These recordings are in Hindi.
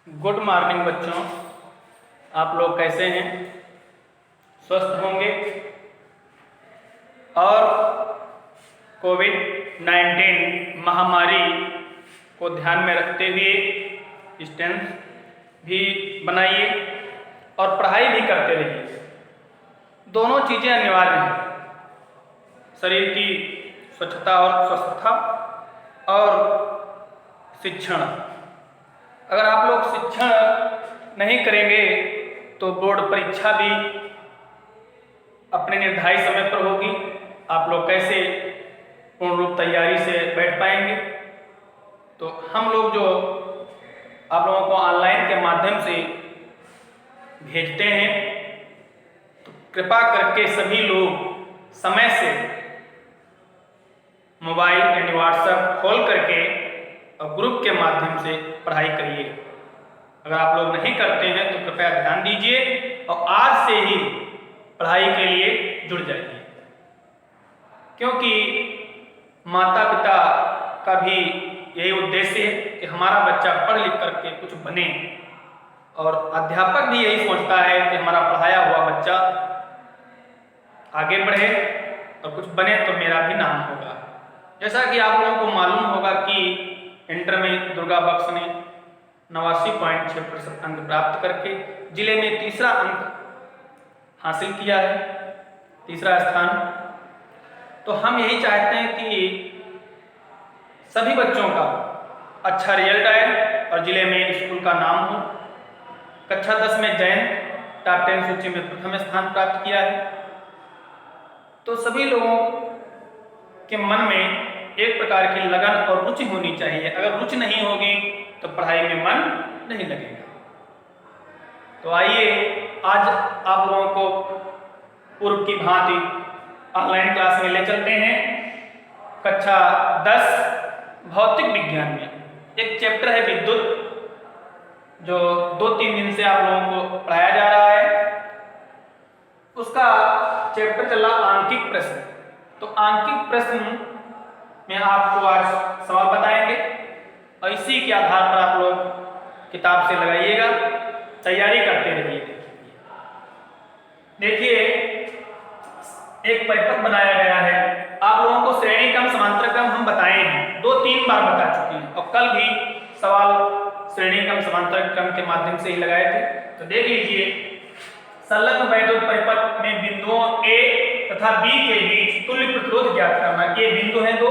गुड मॉर्निंग बच्चों। आप लोग कैसे हैं? स्वस्थ होंगे। और कोविड-19 महामारी को ध्यान में रखते हुए डिस्टेंस भी बनाइए और पढ़ाई भी करते रहिए। दोनों चीज़ें अनिवार्य हैं, शरीर की स्वच्छता और स्वस्थता और शिक्षण। अगर आप लोग शिक्षण नहीं करेंगे तो बोर्ड परीक्षा भी अपने निर्धारित समय पर होगी। आप लोग कैसे पूर्ण रूप तैयारी से बैठ पाएंगे? तो हम लोग जो आप लोगों को ऑनलाइन के माध्यम से भेजते हैं, तो कृपा करके सभी लोग समय से मोबाइल यानी व्हाट्सएप खोल करके और ग्रुप के माध्यम से पढ़ाई करिए। अगर आप लोग नहीं करते हैं तो कृपया ध्यान दीजिए और आज से ही पढ़ाई के लिए जुड़ जाइए, क्योंकि माता पिता का भी यही उद्देश्य है कि हमारा बच्चा पढ़ लिख करके कुछ बने, और अध्यापक भी यही सोचता है कि हमारा पढ़ाया हुआ बच्चा आगे बढ़े और कुछ बने तो मेरा भी नाम होगा। जैसा कि आप लोगों को मालूम होगा कि इंटर में दुर्गा बख्श ने 89.6% अंक प्राप्त करके जिले में तीसरा अंक हासिल किया है, तीसरा स्थान। तो हम यही चाहते हैं कि सभी बच्चों का अच्छा रिजल्ट आए और जिले में स्कूल का नाम हो। कक्षा 10 में जयंत टॉप 10 सूची में प्रथम स्थान प्राप्त किया है। तो सभी लोगों के मन में एक प्रकार की लगन और रुचि होनी चाहिए। अगर रुचि नहीं होगी तो पढ़ाई में मन नहीं लगेगा। तो आइए आज आप लोगों को पूर्व की भांति ऑनलाइन क्लास में ले चलते हैं। कक्षा 10 भौतिक विज्ञान में एक चैप्टर है विद्युत, जो 2-3 दिन से आप लोगों को पढ़ाया जा रहा है। उसका चैप्टर चला आंकिक प्रश्न। तो आंकिक प्रश्न में आपको आज सवाल बताएंगे और इसी के आधार पर आप लोग किताब से लगाइएगा, तैयारी करते रहिए। देखिए एक परिपथ बनाया गया है। आप लोगों को श्रेणी क्रम समांतर क्रम हम बताए हैं, 2-3 बार बता चुके हैं, और कल भी सवाल श्रेणी क्रम समांतर क्रम के माध्यम से ही लगाए थे। तो देख लीजिए, संलग्न वैद्युत परिपथ में बिंदुओं A तथा B के बीच तुल्य प्रतिरोध ज्ञात करना। ये बिंदु है दो,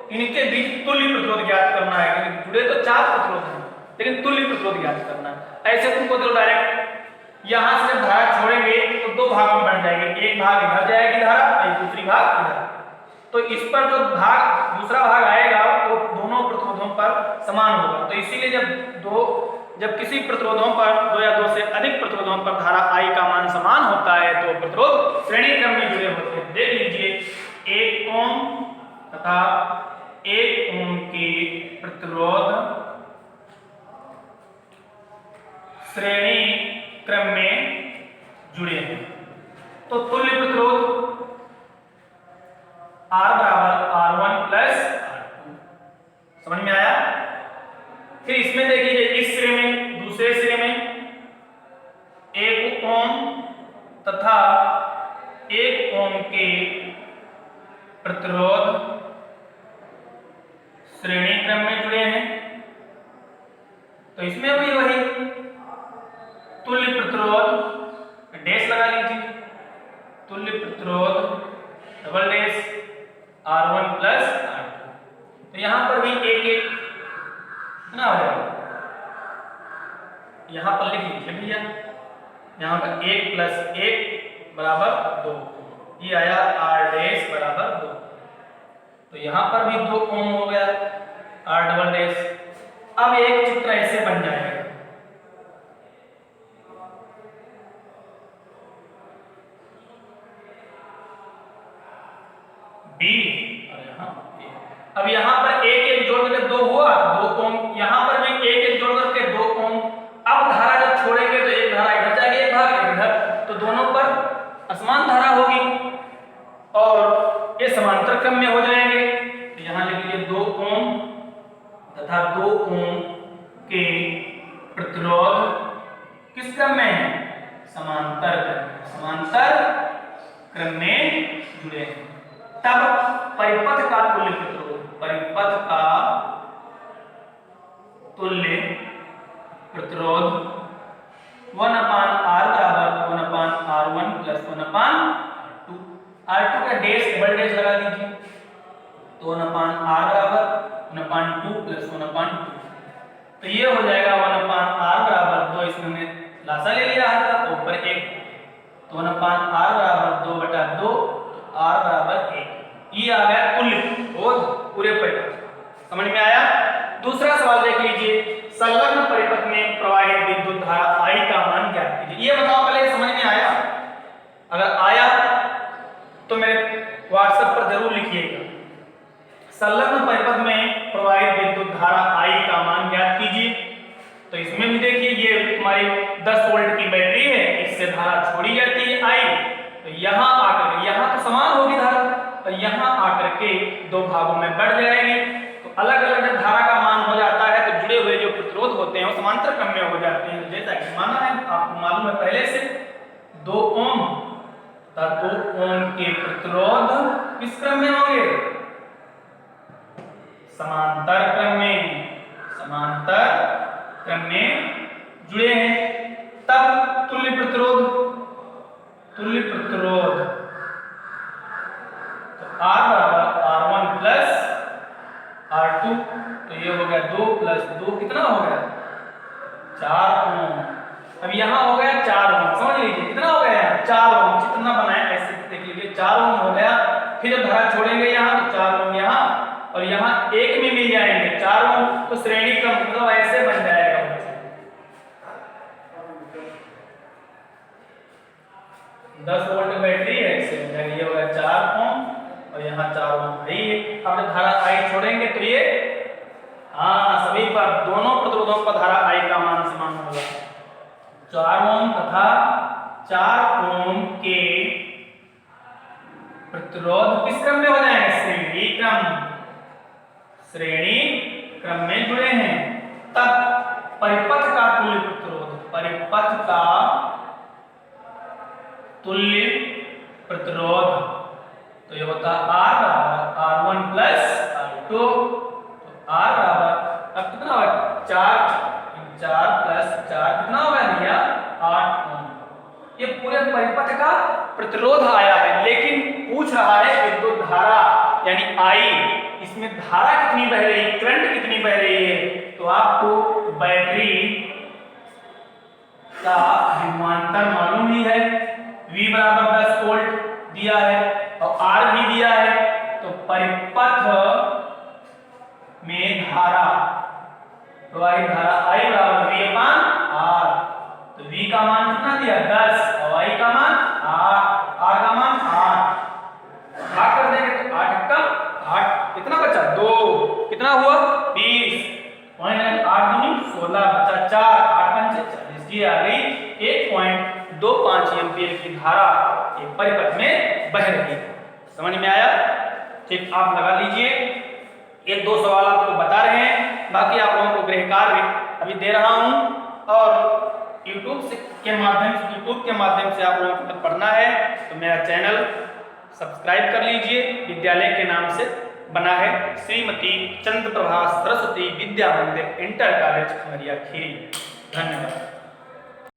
इनके बीच तुल्य प्रतिरोध ज्ञात करना है। जुड़े तो 4 प्रतिरोध हैं, लेकिन तुल्य प्रतिरोध ज्ञात करना है। ऐसे तुमको तो डायरेक्ट यहां से धारा छोड़ेंगे तो 2 भागों में बन जाएंगे, एक भाग इधर जाएगी धारा और दूसरी भाग इधर। तो इस पर जो भाग दूसरा भाग आएगा वो दोनों प्रतिरोधों पर समान होगा। तो इसीलिए जब किसी प्रतिरोधों पर 2 या 2 से अधिक प्रतिरोधों पर धारा I का मान समान होता है तो प्रतिरोध श्रेणी क्रम में जुड़े होते हैं। देख लीजिए 1 ओम तथा 1 ओम के प्रतिरोध श्रेणी क्रम में जुड़े हैं। तो तुल्य प्रतिरोध R बराबर R1 प्लस R2। समझ में आया? फिर इसमें देखिए इस सिरे में दूसरे सिरे में 1 ओम तथा 1 ओम के प्रतिरोध श्रेणी क्रम में जुड़े हैं। तो इसमें भी वही तुल्य प्रतिरोध डैश लगा लीजिए, तुल्य प्रतिरोध double dash R1 plus R2। तो यहां पर भी एक ना हो जाएगा, यहां पर लिख लीजिए भैया, यहां का 1 प्लस 1 बराबर 2, ये आया R डैश बराबर 2। तो यहां पर भी 2 ओम हो गया R डबल डैश। अब एक चित्र ऐसे बन जाएगा, B और यहां A। अब यहां पर 1 जोड़ करके 2 हुआ, 2 ओम। यहां पर भी 1 जोड़ करके 2 ओम। अब धारा जब छोड़ेंगे तो एक धारा इधर जाएगी, एक भाग इधर, तो दोनों पर असमान धारा होगी और ये समांतर क्रम में हो जाएंगे। तो यहां लिख लीजिए 2 ओम तथा 2 ओम के प्रतिरोध किस क्रम में है? समांतर क्रम में जुड़े हैं। तब परिपथ का तुल्य प्रतिरोध, परिपथ का तुल्य प्रतिरोध 1/r बराबर 1/r1 प्लस 1/r2। R2 का डैश डबल डैश लगा दीजिए, तो 1/r बराबर 1/2 प्लस 1/2। तो ये हो जाएगा 1/r बराबर 2, इसमें हमने लासा ले लिया था ऊपर 1, तो 1/r बराबर 2/2, तो r बराबर 1। ये आ गया तुल्य प्रतिरोध पूरे परिपथ। समझ में आया? दूसरा सवाल देख लीजिए, संलग्न परिपथ में प्रवाहित विद्युत धारा I का मान ज्ञात कीजिए। ये बताओ पहले, समझ में आया? अगर आया तो मेरे व्हाट्सएप पर जरूर लिखिएगा। संलग्न परिपथ में प्रवाहित विद्युत धारा I का मान ज्ञात कीजिए। तो इसमें भी देखिए, ये हमारी 10 वोल्ट की बैटरी है, इससे धारा छोड़ी जाती है I, तो यहाँ आकर यहाँ तो समान होगी धारा, तो यहाँ आकर के दो भागों में बढ़ जाएगी। तो अलग अलग जब धारा का मान हो जाता है तो जुड़े हुए जो प्रतिरोध होते हैं वो समांतर क्रम में हो जाते हैं। जैसा कि माना है, आपको मालूम है पहले से 2 ओम, तो 2 ओम के प्रतिरोध किस क्रम में होंगे? समांतर क्रम में जुड़े हैं। तब तुल्य प्रतिरोध तो R बराबर R1 प्लस R2, तो ये हो गया 2 प्लस 2 कितना हो गया? 4 ओम। अब यहाँ हो गया 4 ओम, समझ लीजिए कितना हो गया? 4 ओम। जितना बनाया ऐसे देख लीजिए, 4 ओम हो गया। फिर जब धारा छोड़ेंगे यहाँ तो 4 ओम यहाँ और यहाँ 1 में मिल जाएंगे 4 ओम, तो श्रेणी क्रम मतलब ऐसे बन जाएगा। 10 वोल्ट बैटरी है, इससे ये हो गया 4 ओम और यहाँ 4 ओम है। अब जब धारा I छोड़ेंगे तो ये सभी पर, दोनों प्रतिरोधों पर धारा I का मान समान होगा। 4 ओम तथा 4 ओम के प्रतिरोध किस क्रम में हो जाएंगे? श्रेणी क्रम में जुड़े हैं। तब परिपथ का तुल्य प्रतिरोध, तो ये होता है R बराबर R1 प्लस R2, तो R बराबर अब कितना होगा? 4 प्लस 4 कितना होगा भैया? 8 ओम। ये पूरे परिपथ का प्रतिरोध आया है, लेकिन पूछ रहा है विद्युत धारा यानी I, इसमें धारा कितनी बह रही है, करंट कितनी बह रही है। तो आपको बैटरी का विभवांतर मालूम ही है, V बराबर 10 वोल्ट दिया है और R भी दिया है। तो परिपथ में धारा, प्रवाहित धारा I बराबर V/R। तो V का मान कितना दिया? 10 और I का मान 8, R का मान 8। भाग कर देंगे तो 8 का 8, कितना बचा? 2, कितना हुआ? 20, 8 दूनी 16, बचा 4, 8 पंचे 40। ये आ गई 1.25 एम्पीयर की धारा ये परिपथ में बह रही है। समझ में आया? ठीक, आप लगा लीजिए। 1-2 सवाल आपको बता रहे हैं, बाकी आप लोगों को गृह कार्य अभी दे रहा हूं और यूट्यूब के माध्यम से आप लोगों को पढ़ना है तो मेरा चैनल सब्सक्राइब कर लीजिए। विद्यालय के नाम से बना है, श्रीमती चंद्रप्रभा सरस्वती विद्या मंदिर इंटर कॉलेज खमरिया खीरी। धन्यवाद।